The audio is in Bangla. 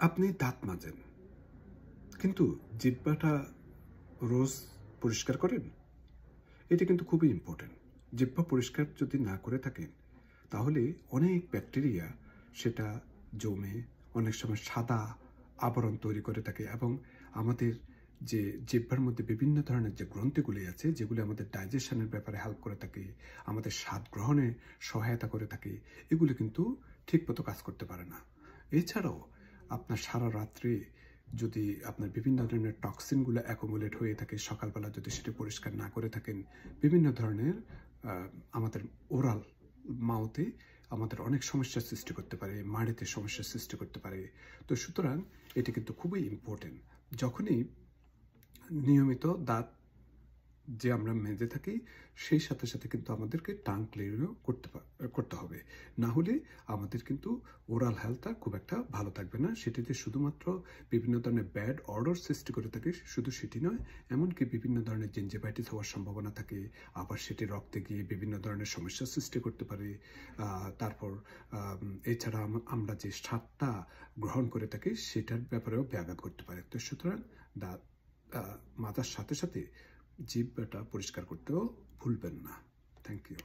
আপনি দাঁত মাজেন, কিন্তু জিহ্বাটা রোজ পরিষ্কার করেন? এটা কিন্তু খুবই ইম্পর্টেন্ট। জিহ্বা পরিষ্কার যদি না করে থাকেন, তাহলে অনেক ব্যাকটেরিয়া সেটা জমে অনেক সময় সাদা আবরণ তৈরি করে থাকে এবং আমাদের যে জিহ্বার মধ্যে বিভিন্ন ধরনের যে গ্রন্থিগুলি আছে, যেগুলি আমাদের ডাইজেশনের ব্যাপারে হেল্প করে থাকে, আমাদের স্বাদ গ্রহণে সহায়তা করে থাকে, এগুলি কিন্তু ঠিকমতো কাজ করতে পারে না। এছাড়াও আপনার সারা রাত্রে যদি আপনার বিভিন্ন ধরনের টক্সিনগুলো অ্যাকুমুলেট হয়ে থাকে, সকালবেলা যদি সেটা পরিষ্কার না করে থাকেন, বিভিন্ন ধরনের আমাদের ওরাল মাউথে আমাদের অনেক সমস্যার সৃষ্টি করতে পারে, মাড়িতে সমস্যার সৃষ্টি করতে পারে। তো সুতরাং এটি কিন্তু খুবই ইম্পর্টেন্ট। যখনই নিয়মিত দাঁত যে আমরা মেজে থাকি, সেই সাথে সাথে কিন্তু আমাদেরকে টাং ক্লিয়ারও করতে হবে। না হলে আমাদের কিন্তু ওরাল হেলথটা খুব একটা ভালো থাকবে না। সেটিতে শুধুমাত্র বিভিন্ন ধরনের ব্যাড অর্ডার সৃষ্টি করে থাকে, শুধু সেটি নয়, এমনকি বিভিন্ন ধরনের জিঞ্জিভাইটিস হওয়ার সম্ভাবনা থাকে। আবার সেটি রক্তে গিয়ে বিভিন্ন ধরনের সমস্যার সৃষ্টি করতে পারে। তারপর এছাড়া আমরা যে স্বাদটা গ্রহণ করে থাকি, সেটার ব্যাপারেও ব্যাঘাত করতে পারে। তো সুতরাং দাঁত মাজার সাথে সাথে জিহ্বাটা পরিষ্কার করতেও ভুলবেন না। Thank you.